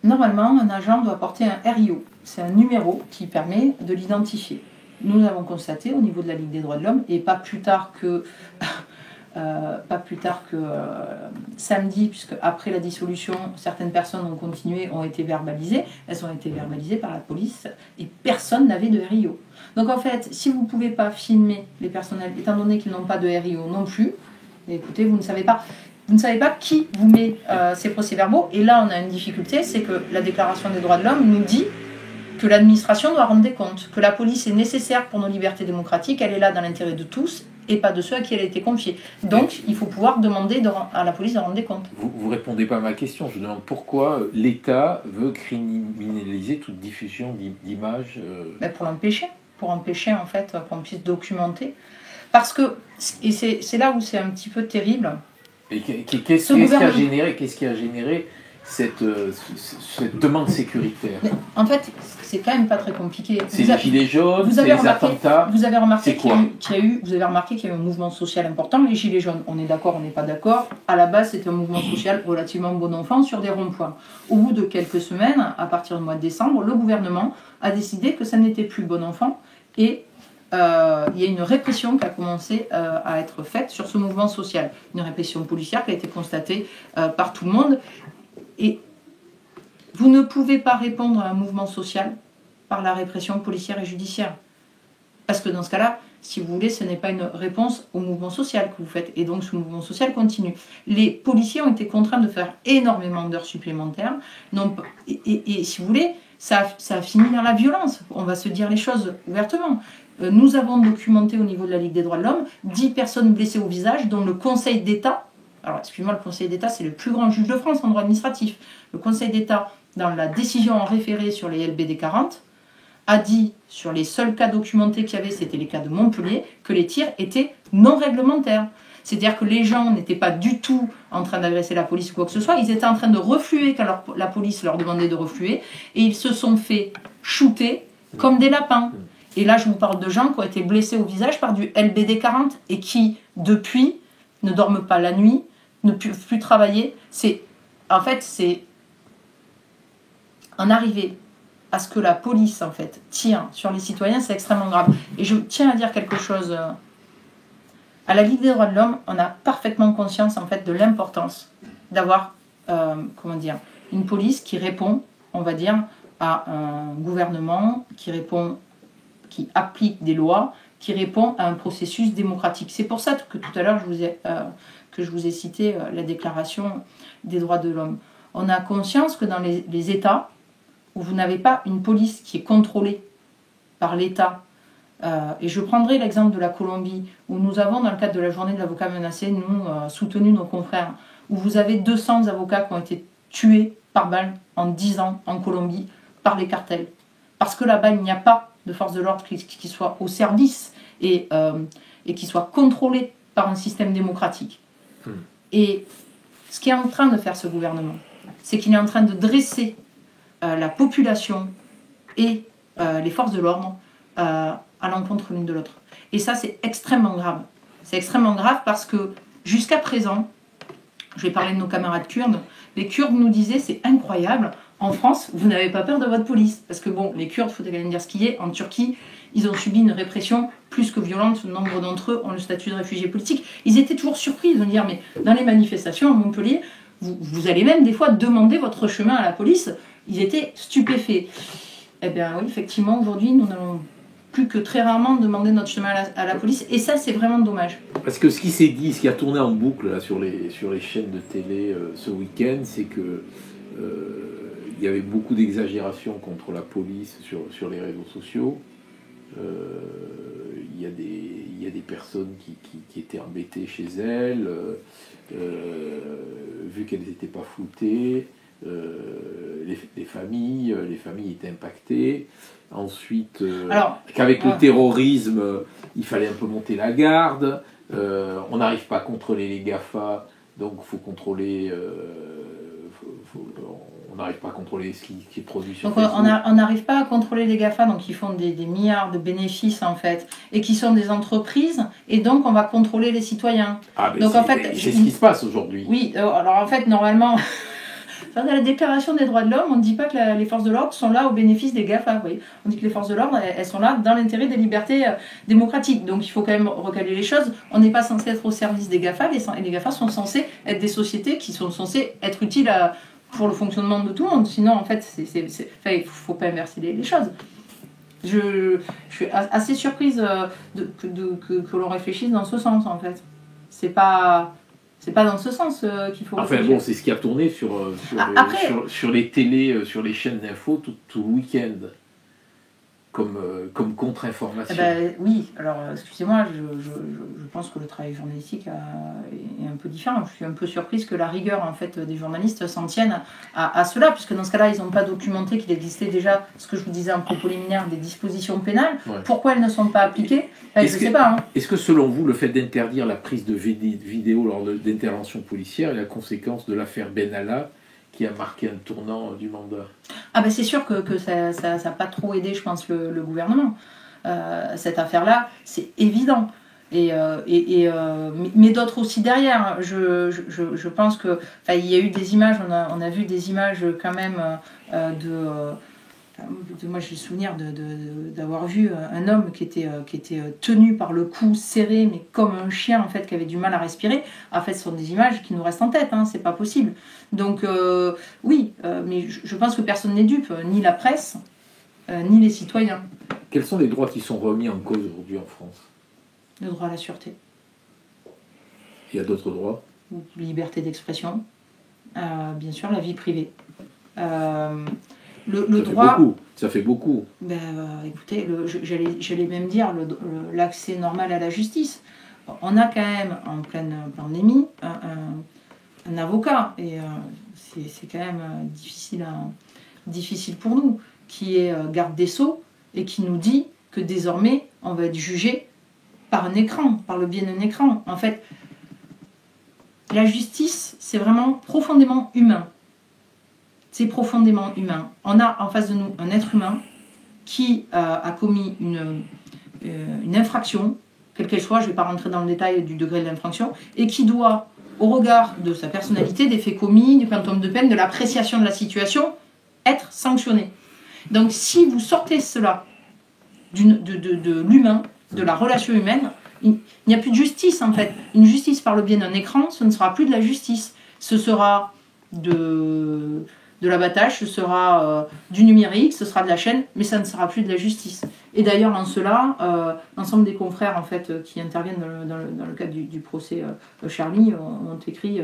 Normalement, un agent doit porter un RIO. C'est un numéro qui permet de l'identifier. Nous avons constaté au niveau de la Ligue des droits de l'homme, et pas plus tard que samedi, puisque après la dissolution, certaines personnes ont été verbalisées. Elles ont été verbalisées par la police et personne n'avait de RIO. Donc en fait, si vous ne pouvez pas filmer les personnels, étant donné qu'ils n'ont pas de RIO non plus, écoutez, vous ne savez pas qui vous met ces procès-verbaux. Et là, on a une difficulté, c'est que la Déclaration des droits de l'homme nous dit que l'administration doit rendre des comptes, que la police est nécessaire pour nos libertés démocratiques, elle est là dans l'intérêt de tous et pas de ceux à qui elle a été confiée. Donc, il faut pouvoir demander à la police de rendre des comptes. Vous ne répondez pas à ma question. Je demande pourquoi l'État veut criminaliser toute diffusion d'images. Pour empêcher en fait qu'on puisse documenter. Parce que, et c'est là où c'est un petit peu terrible. Et qu'est-ce qui a généré cette demande sécuritaire? En fait, c'est quand même pas très compliqué. C'est les gilets jaunes, c'est les attentats. Vous avez remarqué qu'il y a eu un mouvement social important. Les gilets jaunes, on est d'accord, on n'est pas d'accord. À la base, c'était un mouvement social relativement bon enfant sur des ronds-points. Au bout de quelques semaines, à partir du mois de décembre, le gouvernement a décidé que ça n'était plus bon enfant et il y a une répression qui a commencé à être faite sur ce mouvement social. Une répression policière qui a été constatée par tout le monde. Et vous ne pouvez pas répondre à un mouvement social par la répression policière et judiciaire. Parce que dans ce cas-là, si vous voulez, ce n'est pas une réponse au mouvement social que vous faites. Et donc ce mouvement social continue. Les policiers ont été contraints de faire énormément d'heures supplémentaires. Et si vous voulez, ça a fini dans la violence. On va se dire les choses ouvertement. Nous avons documenté au niveau de la Ligue des droits de l'homme 10 personnes blessées au visage, dont le Conseil d'État. Alors, excusez-moi, le Conseil d'État, c'est le plus grand juge de France en droit administratif. Le Conseil d'État, dans la décision en référé sur les LBD 40, a dit, sur les seuls cas documentés qu'il y avait, c'était les cas de Montpellier, que les tirs étaient non réglementaires. C'est-à-dire que les gens n'étaient pas du tout en train d'agresser la police ou quoi que ce soit, ils étaient en train de refluer quand la police leur demandait de refluer, et ils se sont fait shooter comme des lapins. Et là, je vous parle de gens qui ont été blessés au visage par du LBD 40 et qui, depuis, ne dorment pas la nuit, ne peuvent plus travailler. En fait, c'est en arriver à ce que la police, en fait, tire sur les citoyens, c'est extrêmement grave. Et je tiens à dire quelque chose. À la Ligue des droits de l'homme, on a parfaitement conscience, en fait, de l'importance d'avoir, une police qui répond, on va dire, à un gouvernement, qui applique des lois, qui répond à un processus démocratique. C'est pour ça que tout à l'heure, je vous ai cité la Déclaration des droits de l'homme. On a conscience que dans les États où vous n'avez pas une police qui est contrôlée par l'État, et je prendrai l'exemple de la Colombie, où nous avons, dans le cadre de la journée de l'avocat menacé, nous soutenu nos confrères, où vous avez 200 avocats qui ont été tués par balle en 10 ans en Colombie par les cartels. Parce que là-bas, il n'y a pas de force de l'ordre qui soit au service et qui soit contrôlée par un système démocratique. Et ce qu'est en train de faire ce gouvernement, c'est qu'il est en train de dresser la population et les forces de l'ordre à l'encontre l'une de l'autre. Et ça, c'est extrêmement grave. C'est extrêmement grave parce que jusqu'à présent, je vais parler de nos camarades kurdes, les Kurdes nous disaient c'est incroyable, en France, vous n'avez pas peur de votre police. Parce que bon, les Kurdes, il faut quand même dire ce qu'il y a, en Turquie, ils ont subi une répression plus que violente. Nombre d'entre eux ont le statut de réfugiés politiques. Ils étaient toujours surpris. Ils vont dire, mais dans les manifestations à Montpellier, vous allez même des fois demander votre chemin à la police. Ils étaient stupéfaits. Eh bien oui, effectivement, aujourd'hui, nous n'allons plus que très rarement demander notre chemin à la police. Et ça, c'est vraiment dommage. Parce que ce qui s'est dit, ce qui a tourné en boucle là, sur les chaînes de télé ce week-end, c'est que il y avait beaucoup d'exagération contre la police sur les réseaux sociaux. Il y a des personnes qui étaient embêtées chez elles, vu qu'elles n'étaient pas floutées. Les familles étaient impactées. Ensuite, qu'avec le terrorisme, il fallait un peu monter la garde. On n'arrive pas à contrôler les GAFA, donc il faut contrôler. On n'arrive pas à contrôler ce qui est produit sur Facebook. On n'arrive pas à contrôler les GAFA, donc ils font des milliards de bénéfices en fait, et qui sont des entreprises, et donc on va contrôler les citoyens. Donc en fait, c'est ce qui se passe aujourd'hui. Oui, alors en fait, normalement. Dans la déclaration des droits de l'homme, on ne dit pas que les forces de l'ordre sont là au bénéfice des GAFA. Oui. On dit que les forces de l'ordre, elles sont là dans l'intérêt des libertés démocratiques. Donc il faut quand même recaler les choses. On n'est pas censé être au service des GAFA. Les GAFA sont censés être des sociétés qui sont censées être utiles pour le fonctionnement de tout le monde. Sinon, en fait, il ne faut pas inverser les choses. Je suis assez surprise que l'on réfléchisse dans ce sens, en fait. C'est pas dans ce sens qu'il faut réfléchir. Enfin bon, c'est ce qui a tourné sur les télés, sur les chaînes d'info tout le week-end, comme contre-information. Oui, alors excusez-moi, je pense que le travail journalistique est un peu différent. Je suis un peu surprise que la rigueur en fait, des journalistes s'en tienne à cela, puisque dans ce cas-là, ils n'ont pas documenté qu'il existait déjà, ce que je vous disais en propos liminaire, des dispositions pénales. Ouais. Pourquoi elles ne sont pas appliquées ? Je ne sais pas. Est-ce que selon vous, le fait d'interdire la prise de vidéo lors d'interventions policières est la conséquence de l'affaire Benalla qui a marqué un tournant du mandat ? C'est sûr que ça n'a pas trop aidé, je pense, le gouvernement. Cette affaire-là, c'est évident. Mais d'autres aussi derrière. Je pense que, il y a eu des images, on a vu des images quand même moi j'ai le souvenir d'avoir vu un homme qui était tenu par le cou serré, mais comme un chien en fait, qui avait du mal à respirer. En fait, ce sont des images qui nous restent en tête, c'est pas possible. Donc oui, mais je pense que personne n'est dupe, ni la presse, ni les citoyens. Quels sont les droits qui sont remis en cause aujourd'hui en France ? Le droit à la sûreté. Il y a d'autres droits ? Liberté d'expression, bien sûr, la vie privée. Ça fait beaucoup. Écoutez, j'allais même dire l'accès normal à la justice. On a quand même, en pleine pandémie, un avocat, et c'est quand même difficile pour nous, qui est garde des Sceaux, et qui nous dit que désormais, on va être jugé par un écran, par le biais d'un écran. En fait, la justice, c'est vraiment profondément humain. C'est profondément humain. On a en face de nous un être humain qui a commis une infraction, quelle qu'elle soit, je ne vais pas rentrer dans le détail du degré de l'infraction, et qui doit, au regard de sa personnalité, des faits commis, du quantum de peine, de l'appréciation de la situation, être sanctionné. Donc si vous sortez cela de l'humain, de la relation humaine, il n'y a plus de justice en fait. Une justice par le biais d'un écran, ce ne sera plus de la justice. Ce sera de l'abattage, ce sera du numérique, ce sera de la chaîne, mais ça ne sera plus de la justice. Et d'ailleurs, en cela, l'ensemble des confrères en fait, qui interviennent dans le cadre du procès Charlie ont écrit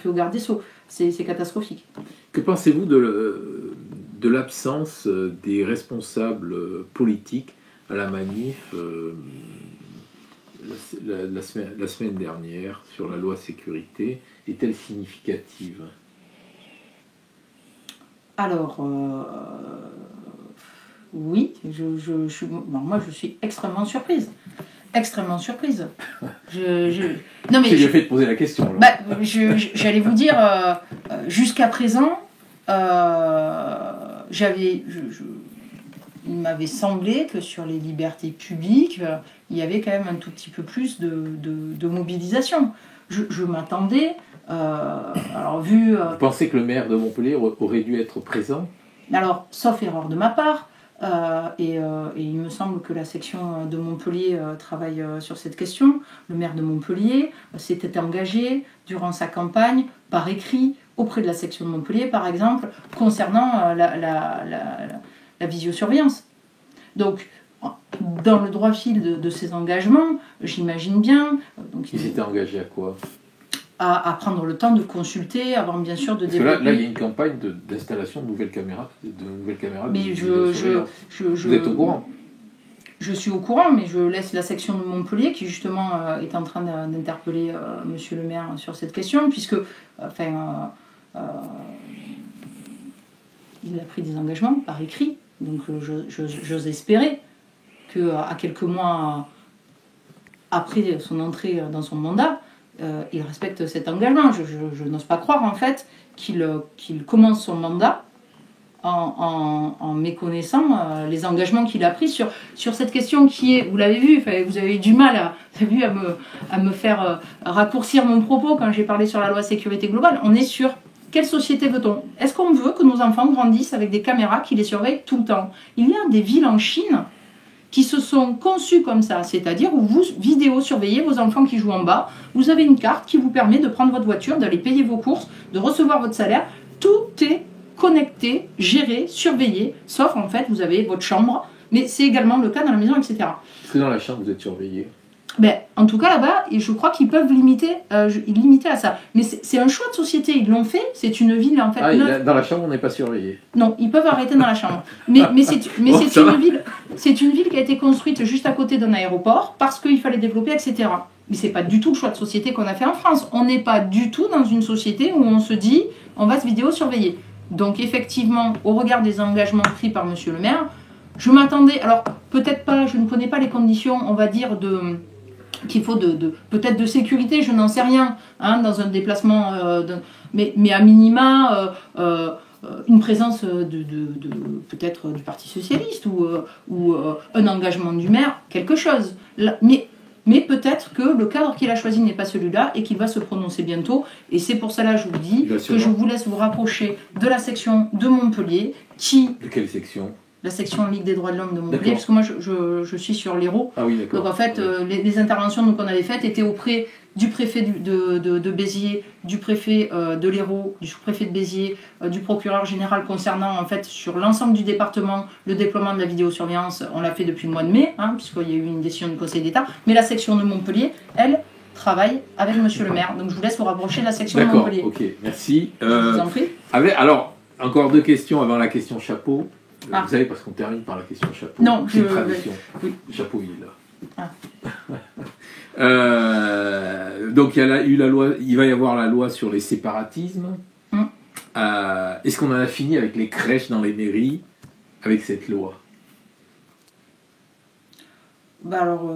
au garde des Sceaux. C'est catastrophique. Que pensez-vous de l'absence des responsables politiques à la manif la semaine dernière sur la loi sécurité? Est-elle significative? Alors, oui, moi je suis extrêmement surprise. Extrêmement surprise. Non, mais j'ai fait de poser la question. J'allais vous dire, jusqu'à présent, il m'avait semblé que sur les libertés publiques, il y avait quand même un tout petit peu plus de mobilisation. Je m'attendais Alors vu... Vous pensez que le maire de Montpellier aurait dû être présent? Alors, sauf erreur de ma part, et il me semble que la section de Montpellier travaille sur cette question. Le maire de Montpellier s'était engagé durant sa campagne par écrit auprès de la section de Montpellier, par exemple, concernant la visiosurveillance. Donc, dans le droit fil de ces engagements, j'imagine bien... Il s'était engagé à quoi? À prendre le temps de consulter, avant bien sûr de Parce que développer... là, il y a une campagne d'installation de nouvelles caméras. Mais Vous êtes au courant? Je suis au courant, mais je laisse la section de Montpellier qui justement est en train d'interpeller monsieur le maire sur cette question, puisque il a pris des engagements par écrit. Donc j'ose espérer qu'à quelques mois après son entrée dans son mandat, il respecte cet engagement. Je n'ose pas croire en fait qu'il commence son mandat en méconnaissant les engagements qu'il a pris sur cette question qui est, vous l'avez vu, vous avez eu du mal à me faire raccourcir mon propos quand j'ai parlé sur la loi sécurité globale. On est sur quelle société veut-on? Est-ce qu'on veut que nos enfants grandissent avec des caméras qui les surveillent tout le temps? Il y a des villes en Chine qui se sont conçues comme ça, c'est-à-dire où vous vidéo-surveillez vos enfants qui jouent en bas, vous avez une carte qui vous permet de prendre votre voiture, d'aller payer vos courses, de recevoir votre salaire, tout est connecté, géré, surveillé, sauf en fait vous avez votre chambre, mais c'est également le cas dans la maison, etc. Est-ce que dans la chambre vous êtes surveillé? En tout cas là-bas, et je crois qu'ils peuvent limiter à ça. Mais c'est un choix de société, ils l'ont fait, c'est une ville en fait... Dans la chambre on n'est pas surveillé? Non, ils peuvent arrêter dans la chambre. Mais c'est une ville qui a été construite juste à côté d'un aéroport, parce qu'il fallait développer, etc. Mais c'est pas du tout le choix de société qu'on a fait en France. On n'est pas du tout dans une société où on se dit, on va se vidéo-surveiller. Donc effectivement, au regard des engagements pris par monsieur le maire, je m'attendais, alors peut-être pas, je ne connais pas les conditions, on va dire, qu'il faut peut-être de sécurité, je n'en sais rien, hein, dans un déplacement, mais à minima, une présence peut-être du Parti Socialiste ou un engagement du maire, quelque chose. Mais peut-être que le cadre qu'il a choisi n'est pas celui-là et qu'il va se prononcer bientôt. Et c'est pour cela, je vous dis, que je vous laisse vous rapprocher de la section de Montpellier qui... De quelle section? La section Ligue des droits de l'homme de Montpellier, parce que moi je suis sur l'Hérault. Ah oui, d'accord. Donc en fait, les interventions qu'on avait faites étaient auprès du préfet de Béziers, du préfet de l'Hérault, du sous-préfet de Béziers, du procureur général concernant en fait sur l'ensemble du département le déploiement de la vidéosurveillance. On l'a fait depuis le mois de mai, hein, puisqu'il y a eu une décision du Conseil d'État. Mais la section de Montpellier, elle, travaille avec monsieur le maire. Donc je vous laisse vous rapprocher de la section de Montpellier. D'accord, ok, merci. Je vous en prie. Alors, encore deux questions avant la question chapeau. Ah. Vous savez, parce qu'on termine par la question chapeau. Non, c'est une tradition. Oui. Chapeau, il est là. Ah. Donc il y a eu la loi, il va y avoir la loi sur les séparatismes. Est-ce qu'on en a fini avec les crèches dans les mairies avec cette loi? Alors,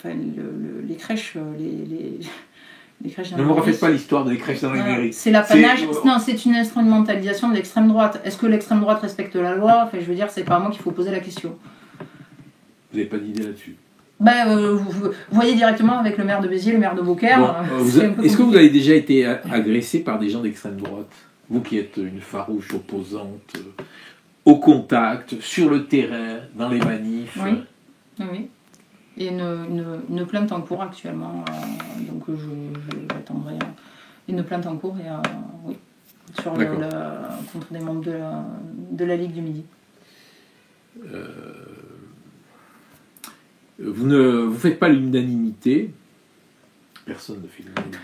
les crèches, les crèches dans ne les me refaites mairies, pas l'histoire des crèches dans les mairies. c'est l'apanage. Non, c'est une instrumentalisation de l'extrême droite. Est-ce que l'extrême droite respecte la loi? Je veux dire, c'est pas à moi qu'il faut poser la question. Vous n'avez pas d'idée là-dessus? Vous voyez directement avec le maire de Béziers, le maire de Beaucaire. Est-ce que vous avez déjà été agressé par des gens d'extrême droite? Vous qui êtes une farouche opposante, au contact, sur le terrain, dans les manifs. Oui. Et une plainte en cours actuellement. Donc j'attendrai une plainte en cours oui, contre des membres de la Ligue du Midi. Vous faites pas l'unanimité. Personne ne fait l'unanimité.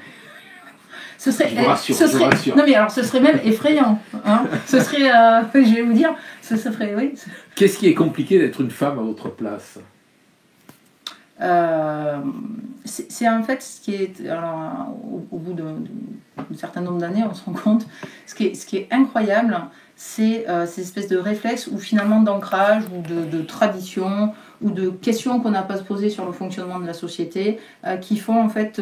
Je vous rassure. Non mais alors ce serait même effrayant. Hein. Ce serait, je vais vous dire, ce serait, oui. Qu'est-ce qui est compliqué d'être une femme à votre place? C'est en fait ce qui est, alors, au bout d'un certain nombre d'années, on se rend compte, ce qui est incroyable, c'est ces espèces de réflexes ou finalement d'ancrage ou de tradition ou de questions qu'on n'a pas se poser sur le fonctionnement de la société qui font en fait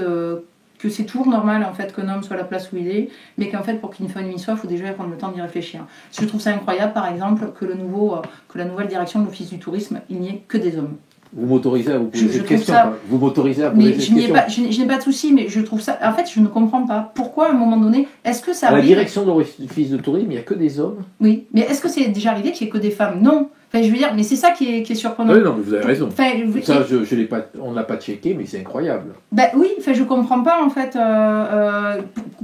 que c'est toujours normal en fait qu'un homme soit à la place où il est, mais qu'en fait pour qu'une femme y soit, il faut déjà prendre le temps d'y réfléchir. Je trouve ça incroyable par exemple que la nouvelle direction de l'Office du tourisme, il n'y ait que des hommes. Vous m'autorisez à vous poser Je cette trouve question. ça- Vous m'autorisez à poser Mais cette je n'ai question. pas, je n'ai pas de souci, mais je trouve ça. En fait, je ne comprends pas. Pourquoi, à un moment donné, est-ce que ça À la arrive. direction de l'Office de tourisme, il n'y a que des hommes. Oui, mais est-ce que c'est déjà arrivé qu'il n'y ait que des femmes? Non. Enfin, je veux dire, mais c'est ça qui est surprenant. Oui, non, mais vous avez raison. Enfin, Ça, je l'ai pas, on ne l'a pas checké, mais c'est incroyable. ben oui, enfin, je comprends pas en fait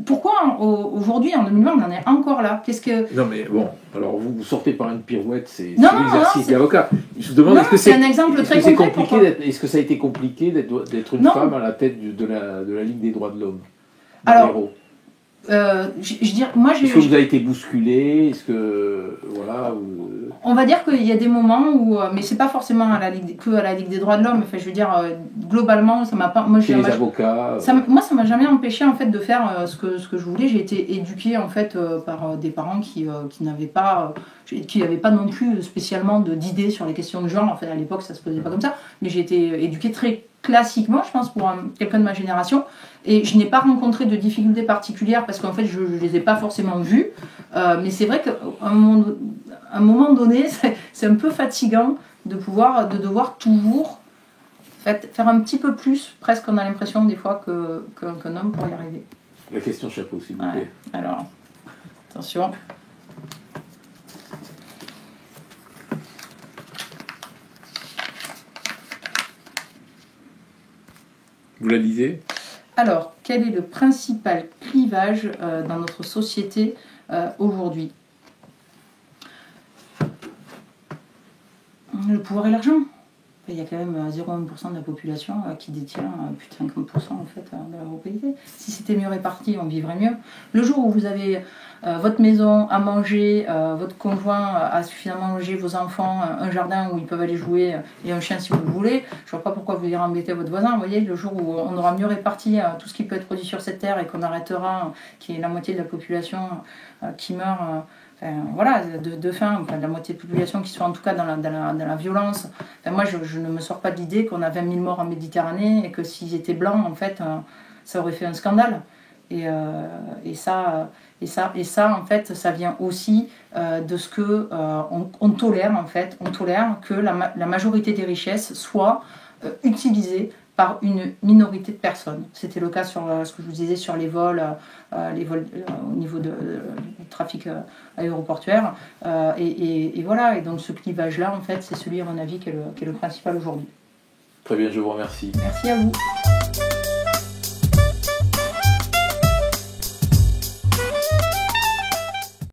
pourquoi aujourd'hui en 2020 on en est encore là. Qu'est-ce que Non, mais bon, alors vous sortez par une pirouette, c'est Non, l'exercice c'est- d'avocat. Je vous demande, Non, est-ce que c'est un exemple est-ce très que c'est concret, compliqué pourquoi est-ce que ça a été compliqué d'être une Non. femme à la tête de la Ligue des droits de l'homme? Alors, Héros. je dirais, moi Est-ce que vous avez été bousculé? Est-ce que voilà on va dire qu'il y a des moments où, mais c'est pas forcément à la Ligue, que à la Ligue des droits de l'homme. Enfin, je veux dire, globalement, ça m'a pas. Moi, chez les avocats? moi, ça m'a jamais empêché en fait de faire ce que je voulais. J'ai été éduquée en fait par des parents qui n'avaient pas, qui n'avaient pas non plus spécialement d'idées sur les questions de genre. En fait, à l'époque, ça se posait pas comme ça. Mais j'ai été éduquée très classiquement, je pense, pour quelqu'un de ma génération. Et je n'ai pas rencontré de difficultés particulières parce qu'en fait, je ne les ai pas forcément vues. Mais c'est vrai qu'à un moment donné, c'est un peu fatigant de devoir toujours faire un petit peu plus. Presque, on a l'impression des fois qu'un homme pour y arriver. La question chapeau, s'il vous Ouais. plaît. Alors, attention. Vous la lisez? Alors, quel est le principal clivage dans notre société aujourd'hui? Le pouvoir et l'argent. Il y a quand même 0,1% de la population qui détient plus de 50% en fait, de la propriété. Si c'était mieux réparti, on vivrait mieux. Le jour où vous avez votre maison à manger, votre conjoint a suffisamment logé, vos enfants, un jardin où ils peuvent aller jouer et un chien si vous le voulez, je ne vois pas pourquoi vous irez embêter votre voisin. Vous voyez, le jour où on aura mieux réparti tout ce qui peut être produit sur cette terre et qu'on arrêtera, qui est la moitié de la population qui meurt. Voilà, de faim, enfin, la moitié de la population qui soit en tout cas dans la violence. Moi, je ne me sors pas de l'idée qu'on a 20 000 morts en Méditerranée et que s'ils étaient blancs, en fait, ça aurait fait un scandale. Et ça, en fait, ça vient aussi de ce que on tolère, en fait. On tolère que la majorité des richesses soit utilisée par une minorité de personnes. C'était le cas sur ce que je vous disais sur les vols au niveau du trafic aéroportuaire. Et voilà, et donc ce clivage-là, en fait, c'est celui, à mon avis, qui est le principal aujourd'hui. Très bien, je vous remercie. Merci à vous.